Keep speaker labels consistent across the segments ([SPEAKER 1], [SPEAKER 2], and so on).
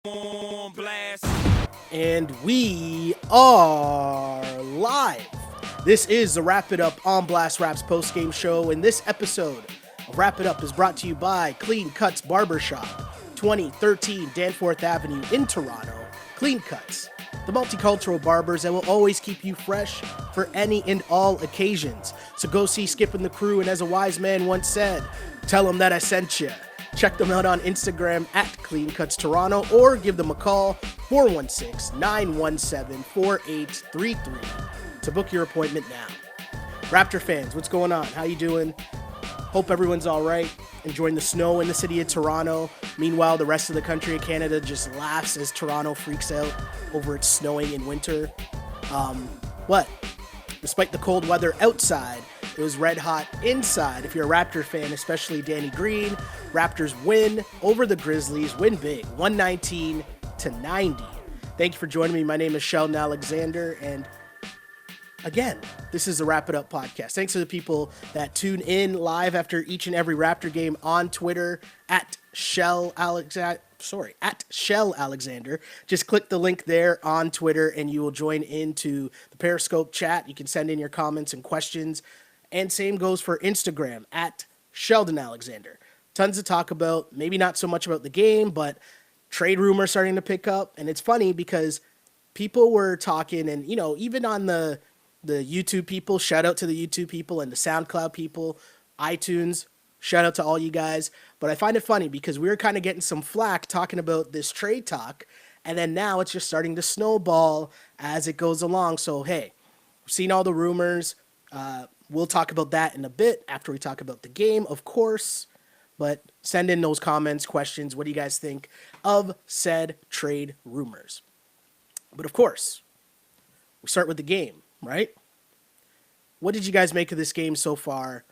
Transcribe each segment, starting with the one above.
[SPEAKER 1] on blast.
[SPEAKER 2] And we are live. This is the Wrap It Up on Blast Raps post-game show, and this episode of Wrap It Up is brought to you by Clean Cuts Barbershop, 2013 Danforth Avenue in Toronto. Clean Cuts, the multicultural barbers that will always keep you fresh for any and all occasions. So go see Skip and the crew, and as a wise man once said, tell them that I sent you. Check them out on Instagram at Clean Cuts Toronto or give them a call 416-917-4833 to book your appointment now. Raptor fans, what's going on? How you doing? Hope everyone's all right. Enjoying the snow in the city of Toronto. Meanwhile, the rest of the country of Canada just laughs as Toronto freaks out over it snowing in winter. Despite the cold weather outside, it was red hot inside. If you're a Raptor fan, especially Danny Green, Raptors win over the Grizzlies, win big, 119-90. Thank you for joining me. My name is Sheldon Alexander, and again, this is the Wrap It Up podcast. Thanks to the people that tune in live after each and every Raptor game on Twitter at Shell Alexander. Just click the link there on Twitter and you will join into the Periscope chat. You can send in your comments and questions. And same goes for Instagram at Sheldon Alexander. Tons to talk about. Maybe not so much about the game, but trade rumors starting to pick up. And it's funny because people were talking, and even on the YouTube people, shout out to the YouTube people and the SoundCloud people, iTunes, shout out to all you guys. But I find it funny because we were kind of getting some flack talking about this trade talk, and then now it's just starting to snowball as it goes along. So hey, we've seen all the rumors. We'll talk about that in a bit after we talk about the game, of course. But send in those comments, questions. What do you guys think of said trade rumors? But of course, we start with the game, right? What did you guys make of this game so far?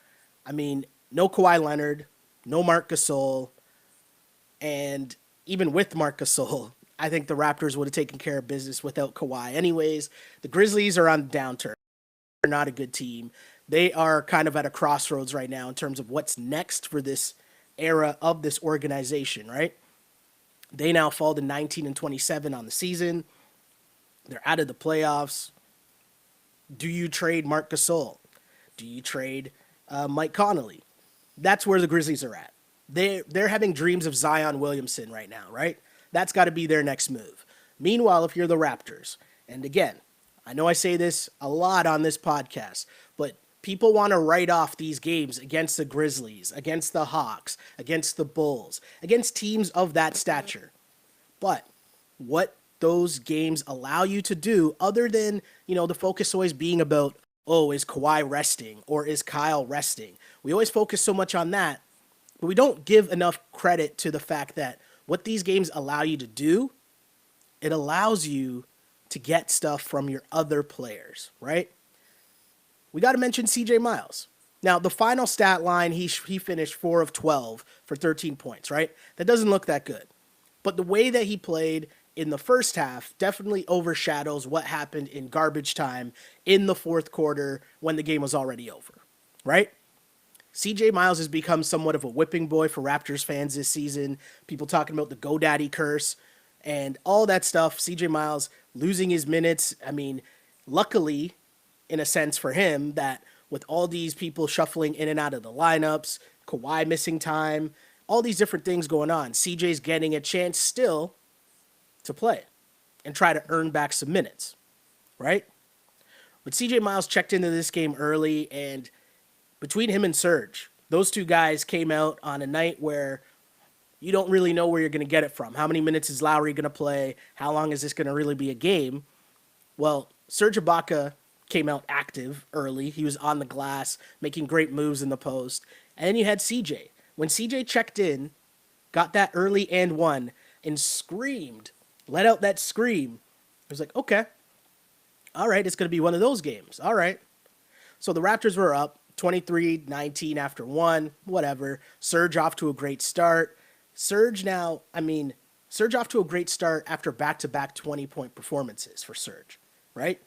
[SPEAKER 2] I mean, no Kawhi Leonard, no Marc Gasol, and even with Marc Gasol, I think the Raptors would have taken care of business without Kawhi. Anyways, the Grizzlies are on the downturn. They're not a good team. They are kind of at a crossroads right now in terms of what's next for this era of this organization, right? They now fall to 19-27 on the season. They're out of the playoffs. Do you trade Marc Gasol? Do you trade Mike Conley? That's where the Grizzlies are at. They're having dreams of Zion Williamson right now, right? That's got to be their next move. Meanwhile, if you're the Raptors, and again, I know I say this a lot on this podcast, but people want to write off these games against the Grizzlies, against the Hawks, against the Bulls, against teams of that stature. But what those games allow you to do, other than, the focus always being about, oh, is Kawhi resting or is Kyle resting? We always focus so much on that, but we don't give enough credit to the fact that what these games allow you to do, it allows you to get stuff from your other players, right? We got to mention CJ Miles. Now, the final stat line, he finished 4 of 12 for 13 points, right? That doesn't look that good. But the way that he played in the first half definitely overshadows what happened in garbage time in the fourth quarter when the game was already over, right? CJ Miles has become somewhat of a whipping boy for Raptors fans this season. People talking about the GoDaddy curse and all that stuff. CJ Miles losing his minutes. I mean, luckily, in a sense for him, that with all these people shuffling in and out of the lineups, Kawhi missing time, all these different things going on, CJ's getting a chance still to play and try to earn back some minutes, right? But CJ Miles checked into this game early, and between him and Serge, those two guys came out on a night where you don't really know where you're going to get it from. How many minutes is Lowry going to play? How long is this going to really be a game? Well, Serge Ibaka came out active early. He was on the glass, making great moves in the post. And then you had CJ. When CJ checked in, got that early and one, and screamed, let out that scream, I was like, okay, all right, it's going to be one of those games. All right. So the Raptors were up 23-19 after one, whatever. Serge off to a great start. Serge off to a great start after back-to-back 20-point performances for Serge, right?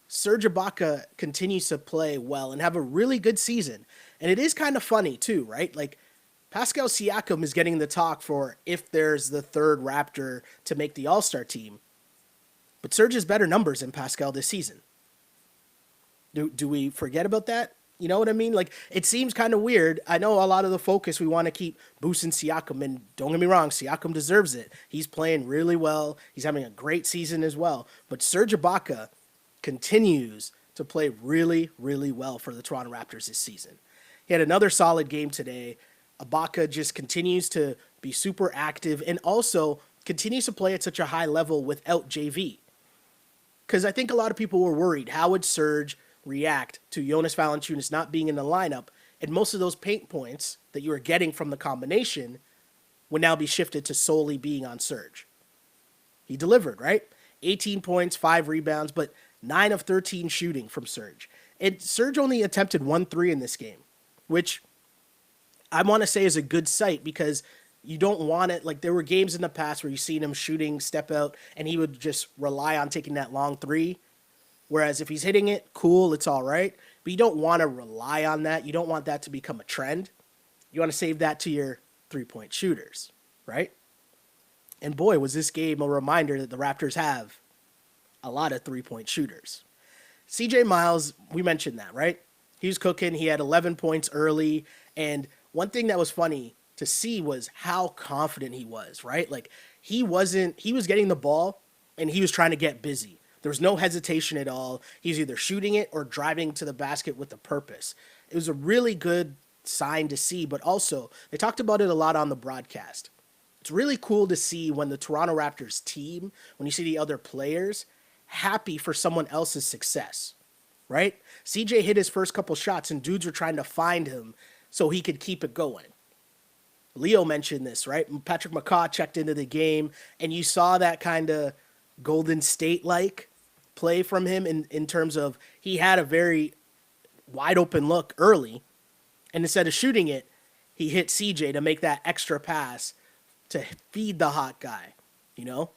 [SPEAKER 2] Serge Ibaka continues to play well and have a really good season. And it is kind of funny too, right? Like, Pascal Siakam is getting the talk for if there's the third Raptor to make the All-Star team. But Serge has better numbers than Pascal this season. Do we forget about that? You know what I mean? Like, it seems kind of weird. I know a lot of the focus we want to keep boosting Siakam, and don't get me wrong, Siakam deserves it. He's playing really well. He's having a great season as well. But Serge Ibaka continues to play really, really well for the Toronto Raptors this season. He had another solid game today. Ibaka just continues to be super active and also continues to play at such a high level without JV. Because I think a lot of people were worried, how would Serge react to Jonas Valanciunas not being in the lineup, and most of those paint points that you were getting from the combination would now be shifted to solely being on Serge. He delivered, right? 18 points, 5 rebounds, but 9 of 13 shooting from Serge. And Serge only attempted 1 3 in this game, which I want to say is a good sight because you don't want it. Like, there were games in the past where you've seen him shooting, step out, and he would just rely on taking that long 3. Whereas if he's hitting it, cool, it's all right. But you don't want to rely on that. You don't want that to become a trend. You want to save that to your 3-point shooters, right? And boy, was this game a reminder that the Raptors have a lot of 3-point shooters. CJ Miles, we mentioned that, right? He was cooking. He had 11 points early. And one thing that was funny to see was how confident he was, right? Like, he was getting the ball and he was trying to get busy. There was no hesitation at all. He's either shooting it or driving to the basket with a purpose. It was a really good sign to see, but also they talked about it a lot on the broadcast. It's really cool to see when the Toronto Raptors team, when you see the other players, happy for someone else's success, right? CJ hit his first couple shots and dudes were trying to find him so he could keep it going. Leo mentioned this, right? Patrick McCaw checked into the game and you saw that kind of Golden State-like play from him in terms of he had a very wide open look early, and instead of shooting it, he hit CJ to make that extra pass to feed the hot guy, you know?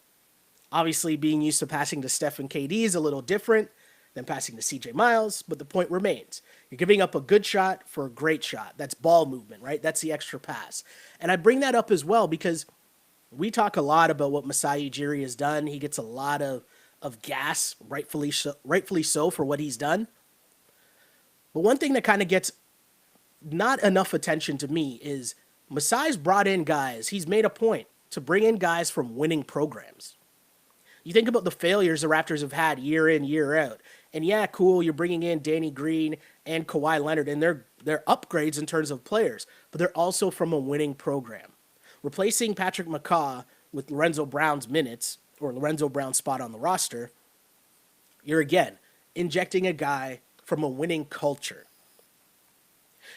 [SPEAKER 2] Obviously, being used to passing to Steph and KD is a little different than passing to CJ Miles, but the point remains. You're giving up a good shot for a great shot. That's ball movement, right? That's the extra pass. And I bring that up as well because we talk a lot about what Masai Ujiri has done. He gets a lot of gas, rightfully so for what he's done. But one thing that kind of gets not enough attention to me is Masai's brought in guys. He's made a point to bring in guys from winning programs. You think about the failures the Raptors have had year in, year out. And yeah, cool, you're bringing in Danny Green and Kawhi Leonard, and they're upgrades in terms of players, but they're also from a winning program. Replacing Patrick McCaw with Lorenzo Brown's minutes, or Lorenzo Brown's spot on the roster, you're again injecting a guy from a winning culture.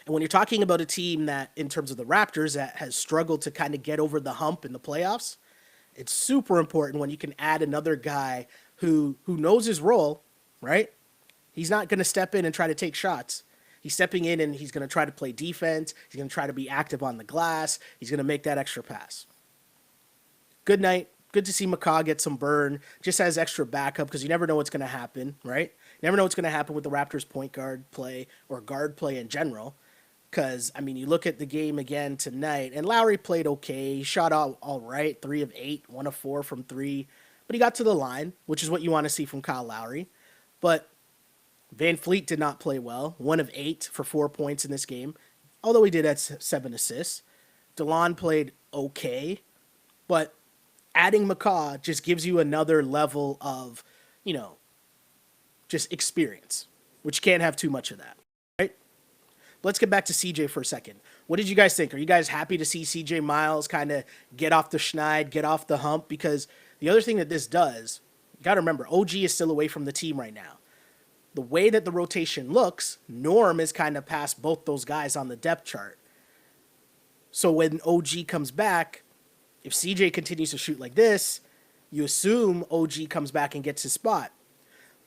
[SPEAKER 2] And when you're talking about a team that, in terms of the Raptors, that has struggled to kind of get over the hump in the playoffs, it's super important when you can add another guy who knows his role, right? He's not going to step in and try to take shots. He's stepping in and he's going to try to play defense. He's going to try to be active on the glass. He's going to make that extra pass. Good night. Good to see McCaw get some burn, just as extra backup, because you never know what's going to happen, right? You never know what's going to happen with the Raptors' point guard play or guard play in general. Because, I mean, you look at the game again tonight, and Lowry played okay. He shot all right, 3 of 8, 1 of 4 from 3. But he got to the line, which is what you want to see from Kyle Lowry. But Van Fleet did not play well, 1 of 8 for 4 points in this game, although he did have 7 assists. DeLon played okay, but adding McCaw just gives you another level of, just experience, which you can't have too much of that, right? Let's get back to CJ for a second. What did you guys think? Are you guys happy to see CJ Miles kind of get off the schneid, get off the hump? Because the other thing that this does, you got to remember, OG is still away from the team right now. The way that the rotation looks, Norm is kind of past both those guys on the depth chart. So when OG comes back, if CJ continues to shoot like this, you assume OG comes back and gets his spot.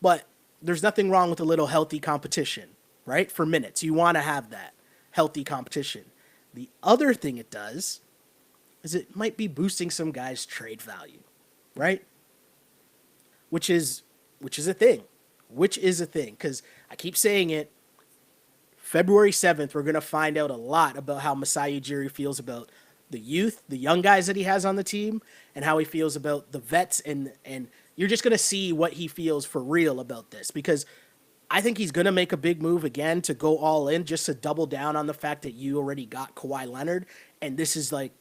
[SPEAKER 2] But there's nothing wrong with a little healthy competition, right? For minutes. You want to have that healthy competition. The other thing it does is it might be boosting some guys' trade value, right? Which is a thing. Because I keep saying it, February 7th, we're going to find out a lot about how Masai Ujiri feels about the youth, the young guys that he has on the team, and how he feels about the vets. And you're just going to see what he feels for real about this, because I think he's going to make a big move again to go all in, just to double down on the fact that you already got Kawhi Leonard. And this is like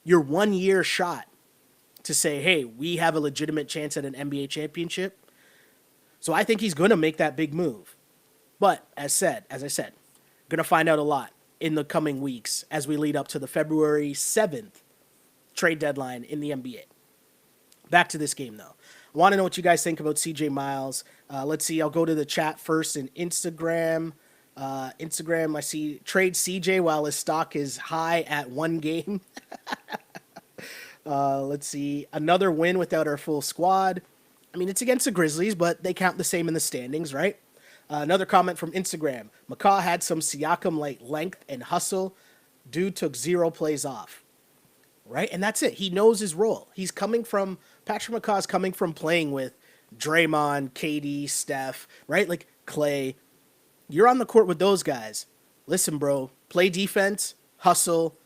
[SPEAKER 2] your 1 year shot to say, hey, we have a legitimate chance at an NBA championship. So I think he's going to make that big move. But as I said, going to find out a lot in the coming weeks as we lead up to the February 7th trade deadline in the NBA. Back to this game, though. I want to know what you guys think about CJ Miles. Let's see. I'll go to the chat first in Instagram. Instagram, I see trade CJ while his stock is high at 1 game. Let's see. Another win without our full squad. I mean, it's against the Grizzlies, but they count the same in the standings, right? Another comment from Instagram. McCaw had some Siakam-like length and hustle. Dude took 0 plays off. Right? And that's it. He knows his role. Patrick McCaw's coming from playing with Draymond, KD, Steph, right? Like Clay. You're on the court with those guys. Listen, bro, play defense, hustle,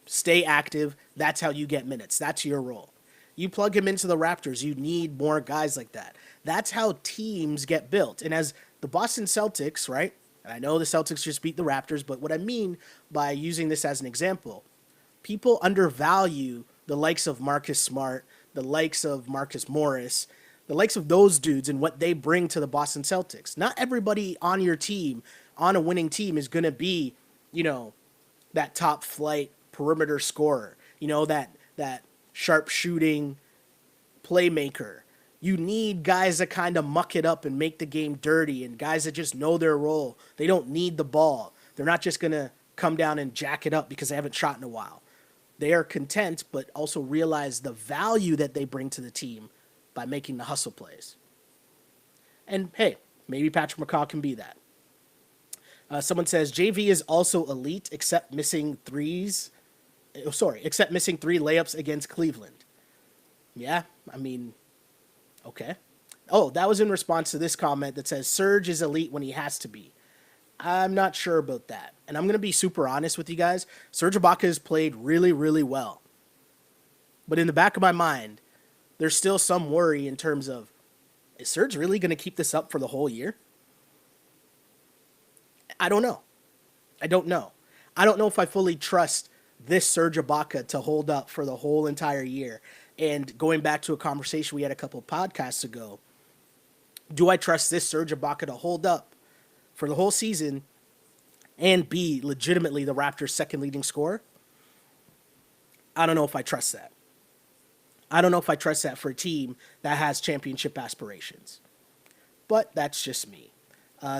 [SPEAKER 2] stay active. That's how you get minutes. That's your role. You plug him into the Raptors, you need more guys like that. That's how teams get built. And as the Boston Celtics, right? And I know the Celtics just beat the Raptors, but what I mean by using this as an example, people undervalue the likes of Marcus Smart, the likes of Marcus Morris, the likes of those dudes and what they bring to the Boston Celtics. Not everybody on your team, on a winning team, is going to be, that top flight perimeter scorer, that sharp shooting playmaker. You need guys that kind of muck it up and make the game dirty, and guys that just know their role. They don't need the ball. They're not just going to come down and jack it up because they haven't shot in a while. They are content, but also realize the value that they bring to the team by making the hustle plays. And hey, maybe Patrick McCaw can be that. Someone says JV is also elite except missing 3 layups against Cleveland. Yeah, I mean, okay. Oh, that was in response to this comment that says Serge is elite when he has to be. I'm not sure about that. And I'm going to be super honest with you guys. Serge Ibaka has played really, really well. But in the back of my mind, there's still some worry in terms of, is Serge really going to keep this up for the whole year? I don't know. I don't know if I fully trust this Serge Ibaka to hold up for the whole entire year. And going back to a conversation we had a couple of podcasts ago, do I trust this Serge Ibaka to hold up for the whole season and be legitimately the Raptors' second leading scorer? I don't know if I trust that. I don't know if I trust that for a team that has championship aspirations. But that's just me.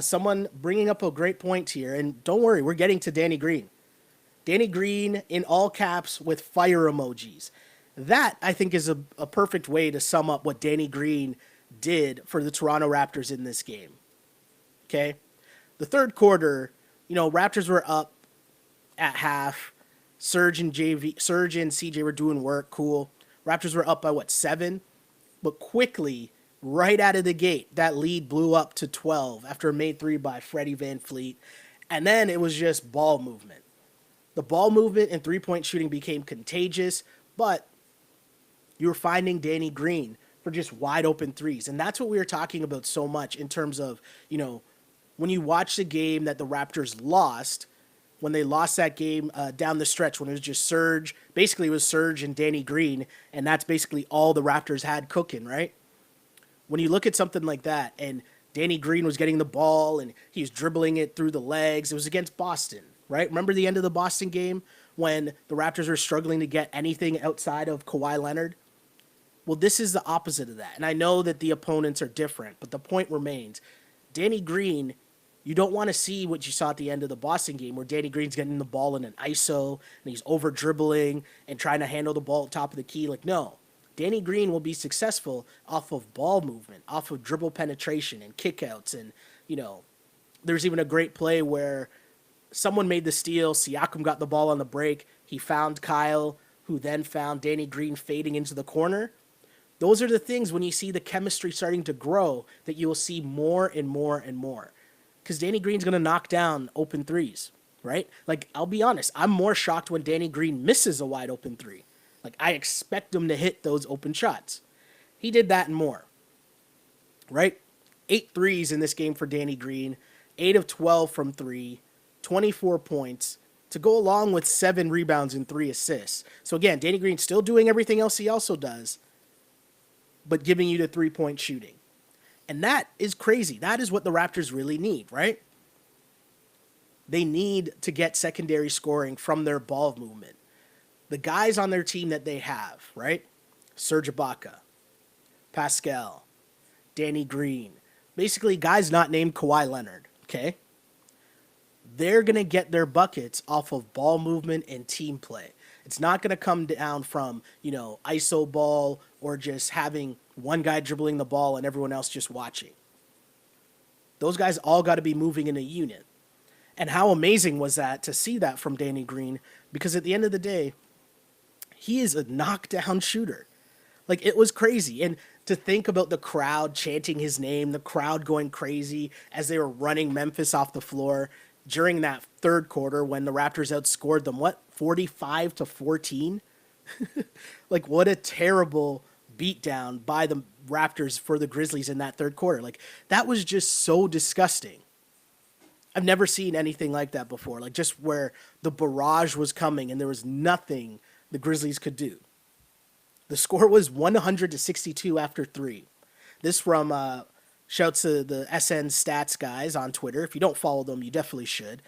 [SPEAKER 2] Someone bringing up a great point here, and don't worry, we're getting to Danny Green. Danny Green in all caps with fire emojis. That, I think, is a perfect way to sum up what Danny Green did for the Toronto Raptors in this game. Okay? The third quarter, Raptors were up at half. Serge and CJ were doing work, cool. Raptors were up by 7? But quickly, right out of the gate, that lead blew up to 12 after a made 3 by Freddie VanVleet. And then it was just ball movement. The ball movement and three-point shooting became contagious, but you were finding Danny Green for just wide open threes. And that's what we were talking about so much in terms of, when you watch the game that the Raptors lost, when they lost that game down the stretch, when it was just Serge, basically it was Serge and Danny Green, and that's basically all the Raptors had cooking, right? When you look at something like that, and Danny Green was getting the ball, and he was dribbling it through the legs, it was against Boston, right? Remember the end of the Boston game when the Raptors were struggling to get anything outside of Kawhi Leonard? Well, this is the opposite of that. And I know that the opponents are different, but the point remains. Danny Green, you don't want to see what you saw at the end of the Boston game where Danny Green's getting the ball in an ISO and he's over dribbling and trying to handle the ball at top of the key. Like, no. Danny Green will be successful off of ball movement, off of dribble penetration and kickouts. And, there's even a great play where someone made the steal. Siakam got the ball on the break. He found Kyle, who then found Danny Green fading into the corner. Those are the things when you see the chemistry starting to grow that you will see more and more and more. because Danny Green's going to knock down open threes, right? Like, I'll be honest, I'm more shocked when Danny Green misses a wide open three. Like, I expect him to hit those open shots. He did that and more, right? 8 threes in this game for Danny Green, 8 of 12 from three, 24 points, to go along with 7 rebounds and 3 assists. So again, Danny Green's still doing everything else he also does, but giving you the 3-point shooting. And that is crazy. That is what the Raptors really need, right? They need to get secondary scoring from their ball movement. The guys on their team that they have, right? Serge Ibaka, Pascal, Danny Green, basically guys not named Kawhi Leonard, okay? They're going to get their buckets off of ball movement and team play. It's not going to come down from, ISO ball or just having one guy dribbling the ball and everyone else just watching. Those guys all got to be moving in a unit. And how amazing was that to see that from Danny Green? Because at the end of the day, he is a knockdown shooter. Like, it was crazy. And to think about the crowd chanting his name, the crowd going crazy as they were running Memphis off the floor during that third quarter when the Raptors outscored them, 45-14? Like, what a terrible beatdown by the Raptors for the Grizzlies in that third quarter. Like, that was just so disgusting. I've never seen anything like that before. Like, just where the barrage was coming and there was nothing the Grizzlies could do. The score was 100-62 after 3. This from shouts to the SN Stats guys on Twitter. If you don't follow them, you definitely should.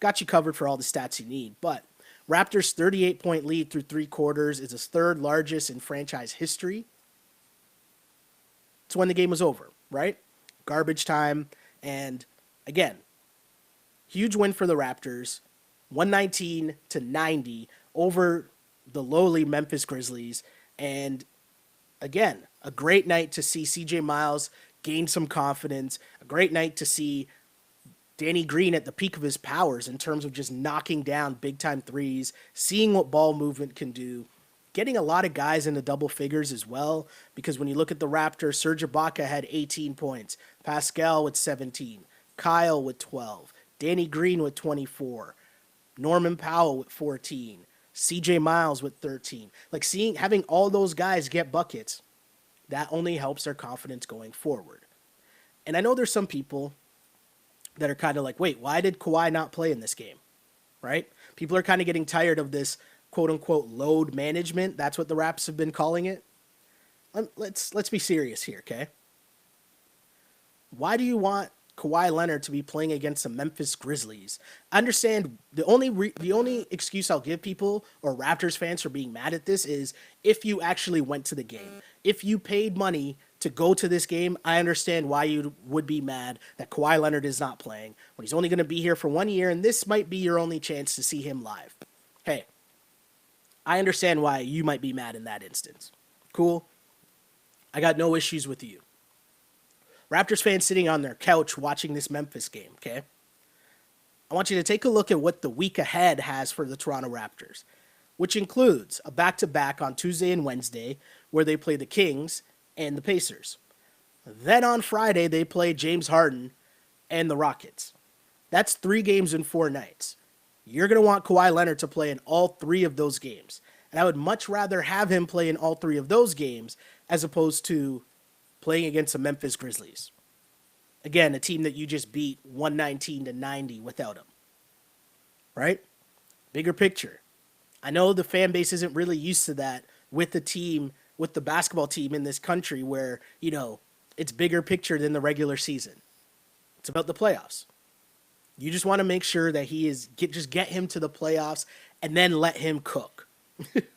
[SPEAKER 2] Got you covered for all the stats you need. But Raptors' 38-point lead through 3 quarters is his 3rd largest in franchise history. It's when the game was over, right? Garbage time. And again, huge win for the Raptors. 119-90 over the lowly Memphis Grizzlies. And again, a great night to see CJ Miles gain some confidence. A great night to see Danny Green at the peak of his powers in terms of just knocking down big-time threes, seeing what ball movement can do, getting a lot of guys into double figures as well, because when you look at the Raptors, Serge Ibaka had 18 points, Pascal with 17, Kyle with 12, Danny Green with 24, Norman Powell with 14, CJ Miles with 13. Like, having all those guys get buckets, that only helps their confidence going forward. And I know there's some people that are kind of like, wait, why did Kawhi not play in this game? Right? People are kind of getting tired of this quote-unquote load management. That's what the Raps have been calling it. Let's be serious here, okay? Why do you want Kawhi Leonard to be playing against the Memphis Grizzlies? I understand the only excuse I'll give people or Raptors fans for being mad at this is if you actually went to the game. If you paid money to go to this game, I understand why you would be mad that Kawhi Leonard is not playing when he's only going to be here for 1 year and this might be your only chance to see him live. Hey, I understand why you might be mad in that instance. Cool. I got no issues with you. Raptors fans sitting on their couch watching this Memphis game, okay? I want you to take a look at what the week ahead has for the Toronto Raptors, which includes a back-to-back on Tuesday and Wednesday where they play the Kings and the Pacers. Then on Friday, they play James Harden and the Rockets. That's 3 games in 4 nights. You're going to want Kawhi Leonard to play in all 3 of those games. And I would much rather have him play in all 3 of those games as opposed to playing against the Memphis Grizzlies. Again, a team that you just beat 119-90 without him. Right? Bigger picture. I know the fan base isn't really used to that with the basketball team in this country where, it's bigger picture than the regular season. It's about the playoffs. You just want to make sure that just get him to the playoffs and then let him cook.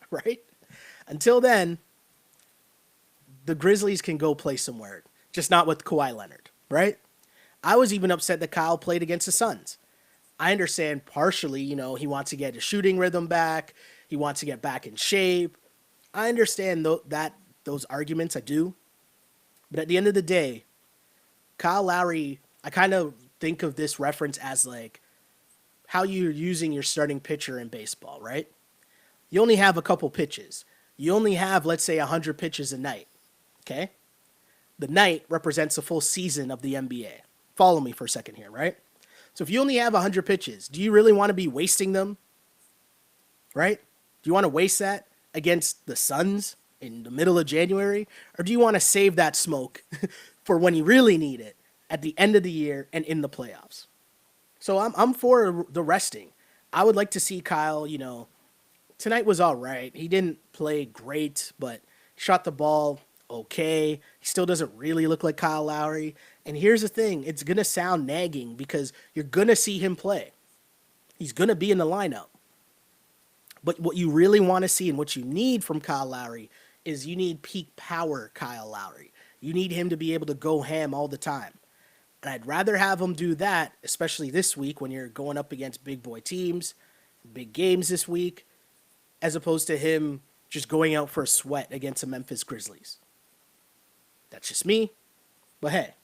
[SPEAKER 2] Right? Until then, the Grizzlies can go play somewhere, just not with Kawhi Leonard, right? I was even upset that Kyle played against the Suns. I understand partially, he wants to get his shooting rhythm back. He wants to get back in shape. I understand those arguments, I do. But at the end of the day, Kyle Lowry, I kind of think of this reference as like how you're using your starting pitcher in baseball, right? You only have a couple pitches. You only have, let's say, 100 pitches a night. Okay? The night represents a full season of the NBA. Follow me for a second here, right? So if you only have 100 pitches, do you really want to be wasting them, right? Do you want to waste that against the Suns in the middle of January? Or do you want to save that smoke for when you really need it at the end of the year and in the playoffs? So I'm for the resting. I would like to see Kyle, tonight was all right. He didn't play great, but he shot the ball okay. He still doesn't really look like Kyle Lowry. And here's the thing, it's going to sound nagging because you're going to see him play. He's going to be in the lineup. But what you really want to see and what you need from Kyle Lowry is you need peak power Kyle Lowry. You need him to be able to go ham all the time. And I'd rather have him do that, especially this week when you're going up against big boy teams, big games this week, as opposed to him just going out for a sweat against the Memphis Grizzlies. That's just me. But hey,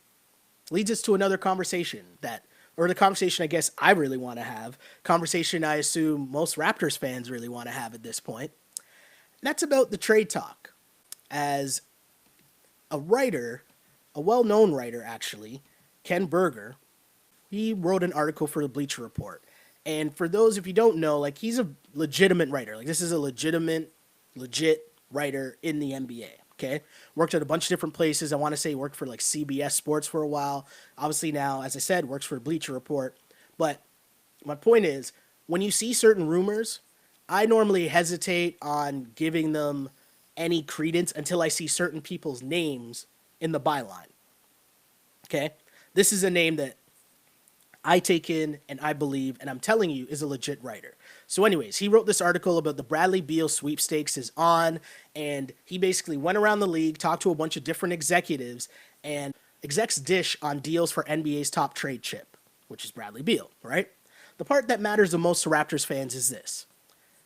[SPEAKER 2] leads us to another conversation the conversation I guess I really want to have, conversation I assume most Raptors fans really want to have at this point. And that's about the trade talk. As a writer, a well-known writer actually, Ken Berger, he wrote an article for the Bleacher Report. And for those, if you don't know, he's a legitimate writer. This is a legit writer in the NBA. Okay, worked at a bunch of different places. I want to say he worked for CBS Sports for a while. Obviously now, as I said, works for Bleacher Report. But my point is, when you see certain rumors, I normally hesitate on giving them any credence until I see certain people's names in the byline. Okay, this is a name that I take in and I believe, and I'm telling you, is a legit writer. So anyways, he wrote this article about the Bradley Beal sweepstakes is on, and he basically went around the league, talked to a bunch of different executives, and execs dish on deals for NBA's top trade chip, which is Bradley Beal, right? The part that matters the most to Raptors fans is this.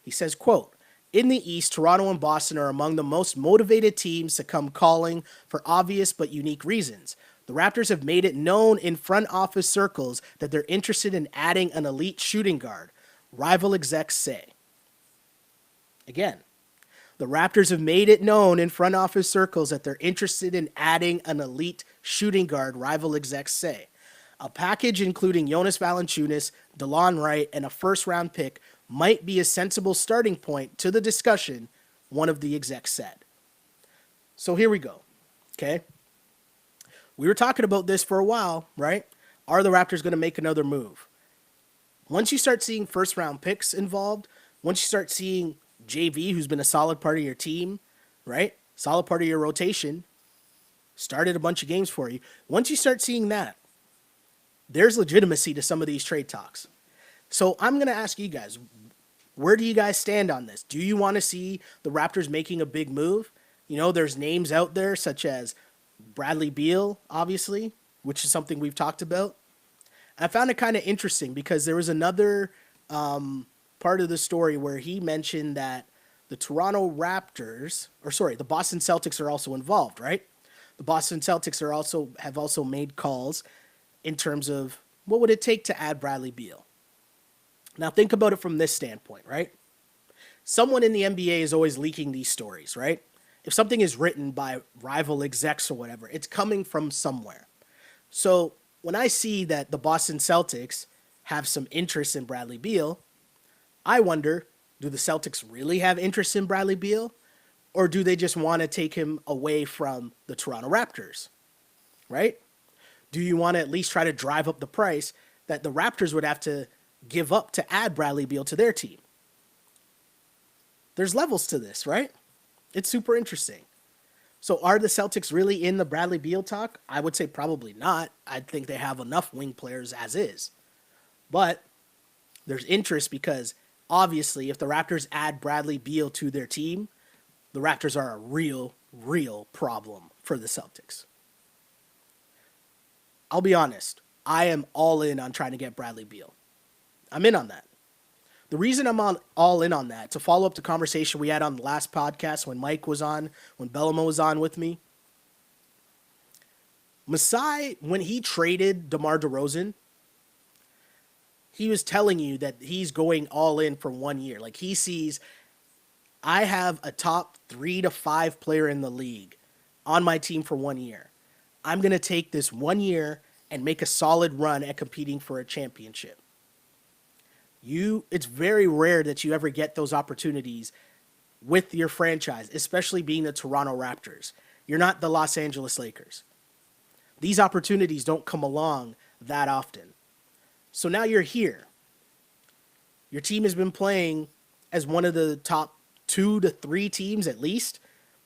[SPEAKER 2] He says, quote, "In the East, Toronto and Boston are among the most motivated teams to come calling for obvious but unique reasons. The Raptors have made it known in front office circles that they're interested in adding an elite shooting guard, rival execs say." Again, the Raptors have made it known in front office circles that they're interested in adding an elite shooting guard, rival execs say. A package including Jonas Valanciunas, DeLon Wright, and a first-round pick might be a sensible starting point to the discussion, one of the execs said. So here we go, okay? We were talking about this for a while, right? Are the Raptors going to make another move? Once you start seeing first-round picks involved, once you start seeing JV, who's been a solid part of your team, right? Solid part of your rotation, started a bunch of games for you. Once you start seeing that, there's legitimacy to some of these trade talks. So I'm going to ask you guys, where do you guys stand on this? Do you want to see the Raptors making a big move? There's names out there such as Bradley Beal, obviously, which is something we've talked about. I found it kind of interesting because there was another part of the story where he mentioned that the Toronto Raptors, the Boston Celtics are also involved, right? The Boston Celtics have also made calls in terms of what would it take to add Bradley Beal. Now think about it from this standpoint, right? Someone in the NBA is always leaking these stories, right? If something is written by rival execs or whatever, it's coming from somewhere. So when I see that the Boston Celtics have some interest in Bradley Beal, I wonder, do the Celtics really have interest in Bradley Beal? Or do they just want to take him away from the Toronto Raptors, right? Do you want to at least try to drive up the price that the Raptors would have to give up to add Bradley Beal to their team? There's levels to this, right? It's super interesting. So are the Celtics really in the Bradley Beal talk? I would say probably not. I think they have enough wing players as is. But there's interest because obviously if the Raptors add Bradley Beal to their team, the Raptors are a real problem for the Celtics. I'll be honest. I am all in on trying to get Bradley Beal. I'm in on that. The reason I'm all in on that, to follow up the conversation we had on the last podcast when Mike was on, when Bellamo was on with me, Masai, when he traded DeMar DeRozan, he was telling you that he's going all in for 1 year. He sees, I have a top 3 to 5 player in the league on my team for 1 year. I'm going to take this 1 year and make a solid run at competing for a championship. It's very rare that you ever get those opportunities with your franchise, especially being the Toronto Raptors. You're not the Los Angeles Lakers. These opportunities don't come along that often. So now you're here. Your team has been playing as one of the top 2 to 3 teams at least,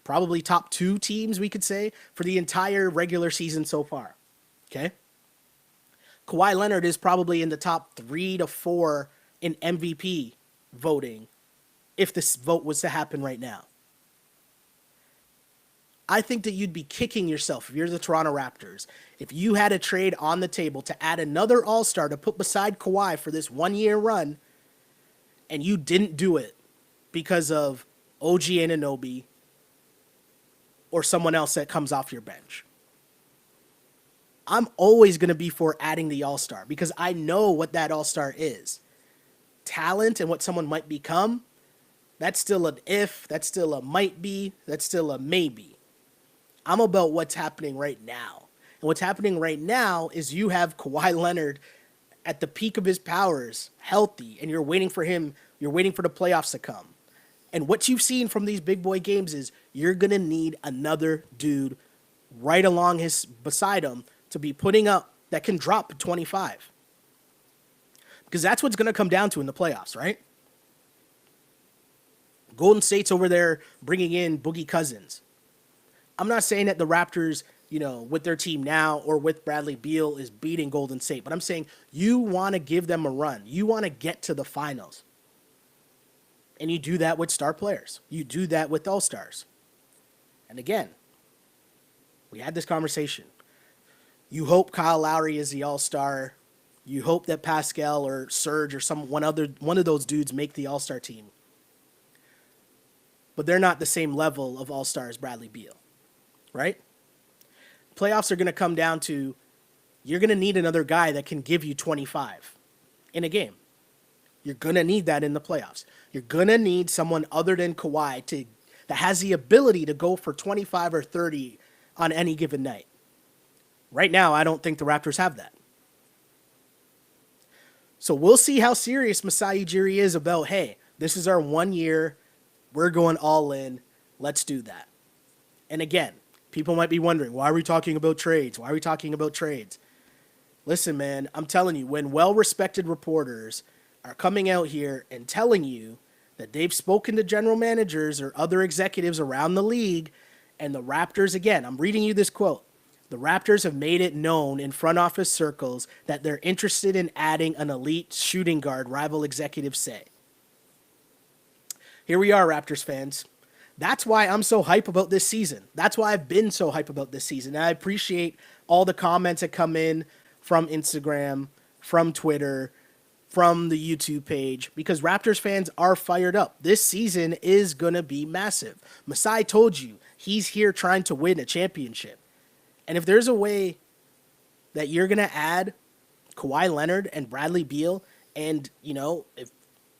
[SPEAKER 2] probably top 2 teams, we could say, for the entire regular season so far. Okay? Kawhi Leonard is probably in the top 3 to 4 in MVP voting if this vote was to happen right now. I think that you'd be kicking yourself if you're the Toronto Raptors if you had a trade on the table to add another All-Star to put beside Kawhi for this 1-year run, and you didn't do it because of OG Anunoby or someone else that comes off your bench. I'm always going to be for adding the All-Star because I know what that All-Star is. Talent and what someone might become, that's still an if, that's still a might be, that's still a maybe. I'm about what's happening right now. And what's happening right now is you have Kawhi Leonard at the peak of his powers, healthy, and you're waiting for the playoffs to come. And what you've seen from these big boy games is you're going to need another dude right beside him to be putting up that can drop 25. Because that's what's going to come down to in the playoffs, right? Golden State's over there bringing in Boogie Cousins. I'm not saying that the Raptors, with their team now or with Bradley Beal is beating Golden State, but I'm saying you want to give them a run. You want to get to the finals. And you do that with star players. You do that with all-stars. And again, we had this conversation. You hope Kyle Lowry is the all-star. You hope that Pascal or Serge or one of those dudes make the all-star team. But they're not the same level of all-star as Bradley Beal, right? Playoffs are going to come down to you're going to need another guy that can give you 25 in a game. You're going to need that in the playoffs. You're going to need someone other than Kawhi that has the ability to go for 25 or 30 on any given night. Right now, I don't think the Raptors have that. So we'll see how serious Masai Ujiri is about, hey, this is our 1 year. We're going all in. Let's do that. And again, people might be wondering, why are we talking about trades? Why are we talking about trades? Listen, man, I'm telling you, when well-respected reporters are coming out here and telling you that they've spoken to general managers or other executives around the league, and the Raptors, again, I'm reading you this quote, the Raptors have made it known in front office circles that they're interested in adding an elite shooting guard, rival executives say. Here we are, Raptors fans. That's why I'm so hype about this season. That's why I've been so hype about this season. And I appreciate all the comments that come in from Instagram, from Twitter, from the YouTube page, because Raptors fans are fired up. This season is going to be massive. Masai told you he's here trying to win a championship. And if there's a way that you're going to add Kawhi Leonard and Bradley Beal, and, if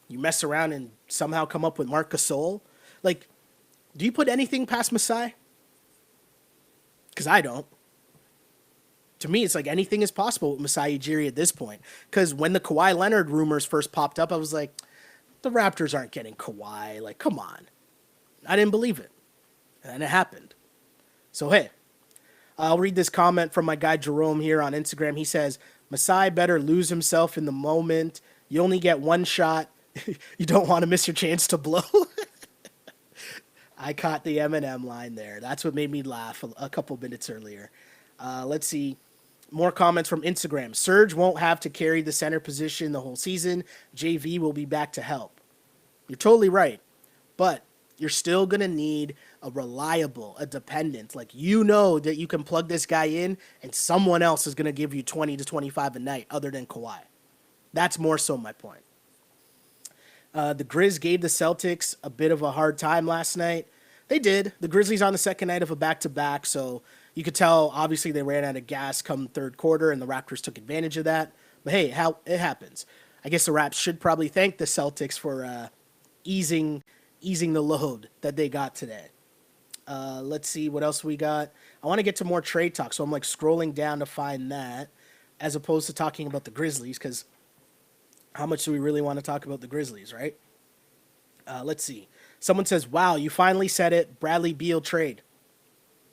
[SPEAKER 2] you mess around and somehow come up with Marc Gasol, do you put anything past Masai? Because I don't. To me, it's like anything is possible with Masai Ujiri at this point. Because when the Kawhi Leonard rumors first popped up, I was like, the Raptors aren't getting Kawhi. Come on. I didn't believe it. And then it happened. So, hey, I'll read this comment from my guy Jerome here on Instagram. He says, Masai better lose himself in the moment. You only get one shot. You don't want to miss your chance to blow. I caught the Eminem line there. That's what made me laugh a couple minutes earlier. Let's see. More comments from Instagram. Serge won't have to carry the center position the whole season. JV will be back to help. You're totally right. But you're still going to need a reliable, a dependent. That you can plug this guy in and someone else is going to give you 20 to 25 a night other than Kawhi. That's more so my point. The Grizz gave the Celtics a bit of a hard time last night. They did. The Grizzlies on the second night of a back-to-back, so you could tell, obviously, they ran out of gas come third quarter, and the Raptors took advantage of that. But hey, it happens. I guess the Raps should probably thank the Celtics for easing the load that they got today. Let's see what else we got. I want to get to more trade talk, so I'm scrolling down to find that. as opposed to talking about the Grizzlies, because how much do we really want to talk about the Grizzlies, right? Let's see. Someone says, wow, you finally said it. Bradley Beal trade.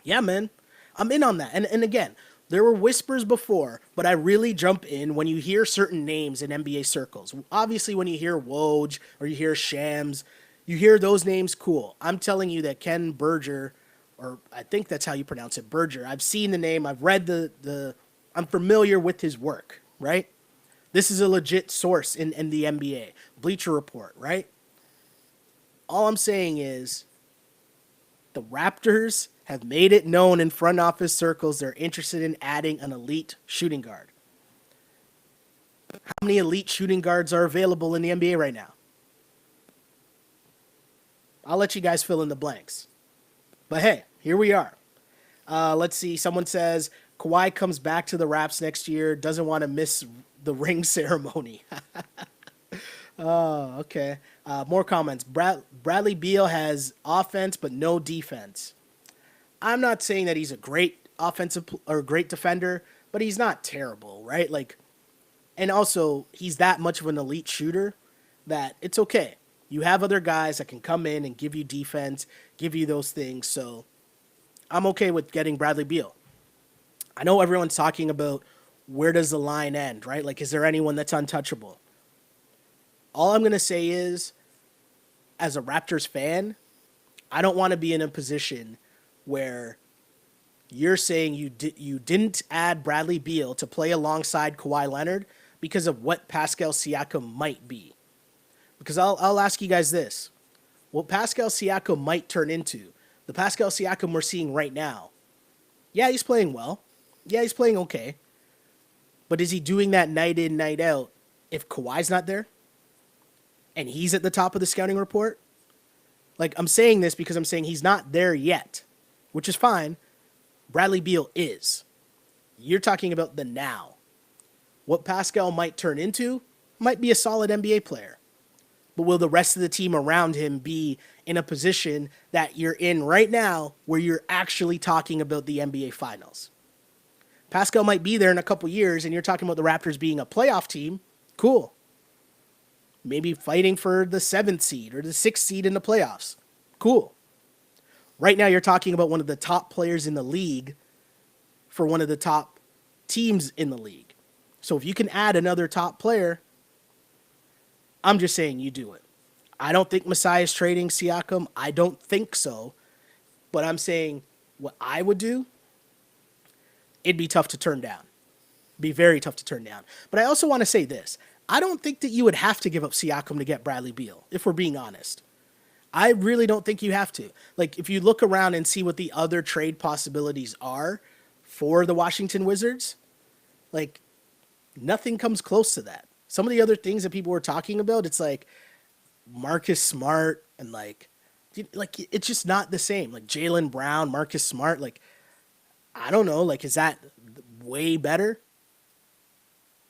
[SPEAKER 2] Yeah, man. I'm in on that. And again, there were whispers before, but I really jump in when you hear certain names in NBA circles. Obviously, when you hear Woj or you hear Shams, you hear those names, cool. I'm telling you that Ken Berger, or I think that's how you pronounce it, Berger. I've seen the name. I've read I'm familiar with his work, right? This is a legit source in the NBA. Bleacher Report, right? All I'm saying is the Raptors have made it known in front office circles they're interested in adding an elite shooting guard. How many elite shooting guards are available in the NBA right now? I'll let you guys fill in the blanks. But hey, here we are. Let's see. Someone says Kawhi comes back to the Raps next year, doesn't want to miss the ring ceremony. Oh, okay. More comments. Bradley Beal has offense but no defense. I'm not saying that he's a great offensive or great defender, but he's not terrible, right? Like, and also he's that much of an elite shooter that it's okay. You have other guys that can come in and give you defense, give you those things. So I'm okay with getting Bradley Beal. I know everyone's talking about where does the line end, right? Like, is there anyone that's untouchable? All I'm going to say is, as a Raptors fan, I don't want to be in a position where you're saying you didn't add Bradley Beal to play alongside Kawhi Leonard because of what Pascal Siakam might be. Because I'll ask you guys this. What Pascal Siakam might turn into, the Pascal Siakam we're seeing right now, yeah, he's playing well. Yeah, he's playing okay. But is he doing that night in, night out if Kawhi's not there? And he's at the top of the scouting report? Like, I'm saying this because I'm saying he's not there yet, which is fine. Bradley Beal is. You're talking about the now. What Pascal might turn into might be a solid NBA player. But will the rest of the team around him be in a position that you're in right now where you're actually talking about the NBA Finals? Pascal might be there in a couple years and you're talking about the Raptors being a playoff team. Cool. Maybe fighting for the 7th seed or the 6th seed in the playoffs. Cool. Right now you're talking about one of the top players in the league for one of the top teams in the league. So if you can add another top player, I'm just saying you do it. I don't think Masai is trading Siakam. I don't think so. But I'm saying what I would do, it'd be tough to turn down. Be very tough to turn down. But I also want to say this. I don't think that you would have to give up Siakam to get Bradley Beal, if we're being honest. I really don't think you have to. Like, if you look around and see what the other trade possibilities are for the Washington Wizards, like, nothing comes close to that. Some of the other things that people were talking about, it's like Marcus Smart and like it's just not the same. Like Jaylen Brown, Marcus Smart, like, I don't know, like, is that way better?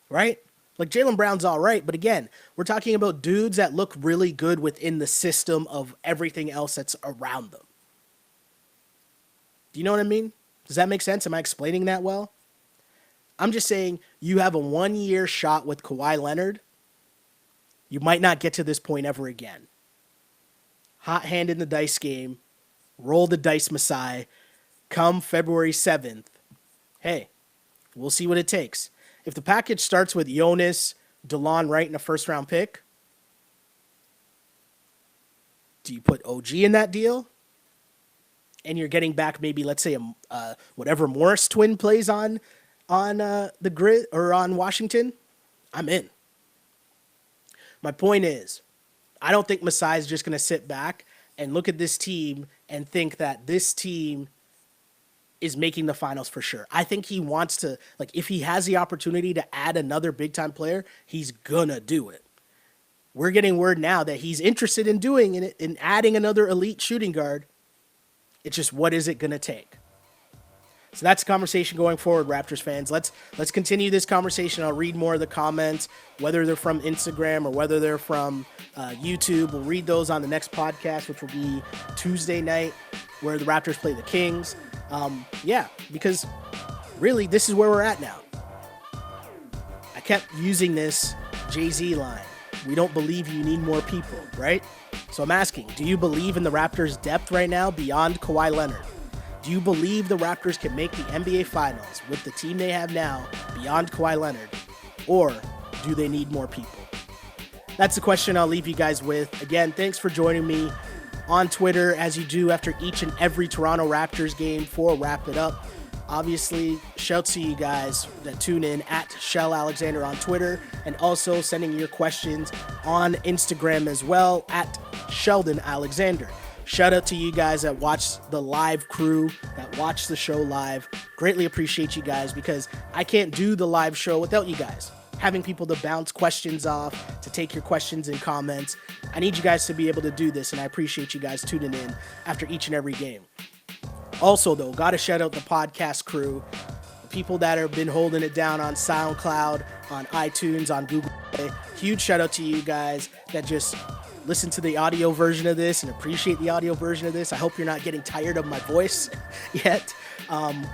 [SPEAKER 2] Right? Like, Jaylen Brown's all right, but again, we're talking about dudes that look really good within the system of everything else that's around them. Do you know what I mean? Does that make sense? Am I explaining that well? I'm just saying you have a 1-year shot with Kawhi Leonard. You might not get to this point ever again. Hot hand in the dice game. Roll the dice, Masai. Come February 7th. Hey, we'll see what it takes. If the package starts with Jonas, DeLon Wright, and a first-round pick, do you put OG in that deal? And you're getting back maybe, let's say, whatever Morris twin plays on the grid or on Washington, I'm in. My point is, I don't think Masai is just going to sit back and look at this team and think that this team is making the finals for sure. I think he wants to, like, if he has the opportunity to add another big-time player, he's gonna do it. We're getting word now that he's interested in doing it, in adding another elite shooting guard. It's just, what is it gonna take? So that's the conversation going forward, Raptors fans. Let's continue this conversation. I'll read more of the comments, whether they're from Instagram or whether they're from YouTube. We'll read those on the next podcast, which will be Tuesday night, where the Raptors play the Kings. Because really, this is where we're at now. kept using this Jay-Z line. We don't believe you need more people, right? So I'm asking, do you believe in the Raptors' depth right now beyond Kawhi Leonard? Do you believe the Raptors can make the NBA Finals with the team they have now beyond Kawhi Leonard? Or do they need more people? That's the question I'll leave you guys with. Again, thanks for joining me on Twitter as you do after each and every Toronto Raptors game for Wrap It Up. Obviously, shouts to you guys that tune in at Shell Alexander on Twitter, and also sending your questions on Instagram as well at Sheldon Alexander. Shout out to you guys that watch the live crew, that watch the show live. Greatly appreciate you guys because I can't do the live show without you guys. Having people to bounce questions off, to take your questions and comments. I need you guys to be able to do this, and I appreciate you guys tuning in after each and every game. Also, though, got to shout out the podcast crew, the people that have been holding it down on SoundCloud, on iTunes, on Google Play. Huge shout out to you guys that just listen to the audio version of this and appreciate the audio version of this. I hope you're not getting tired of my voice yet.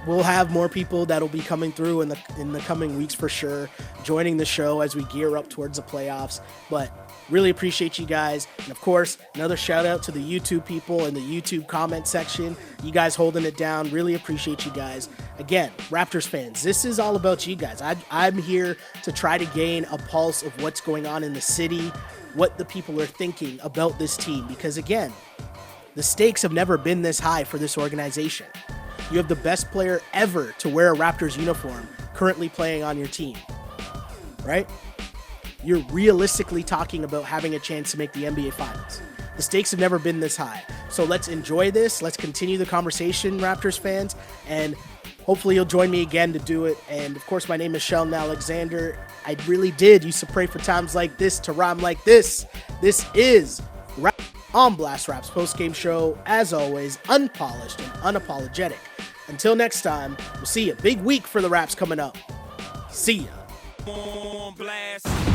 [SPEAKER 2] We'll have more people that'll be coming through in the coming weeks for sure, joining the show as we gear up towards the playoffs. But really appreciate you guys. And of course, another shout out to the YouTube people in the YouTube comment section. You guys holding it down. Really appreciate you guys. Again, Raptors fans, this is all about you guys. I'm here to try to gain a pulse of what's going on in the city, what the people are thinking about this team. Because again, the stakes have never been this high for this organization. You have the best player ever to wear a Raptors uniform currently playing on your team, right? You're realistically talking about having a chance to make the NBA Finals. The stakes have never been this high. So let's enjoy this. Let's continue the conversation, Raptors fans, and hopefully you'll join me again to do it. And of course, my name is Sheldon Alexander. I really did used to pray for times like this to rhyme like this. This is Rap on Blast Rap's post-game show, as always, unpolished and unapologetic. Until next time, we'll see you. Big week for the Raps coming up. See ya.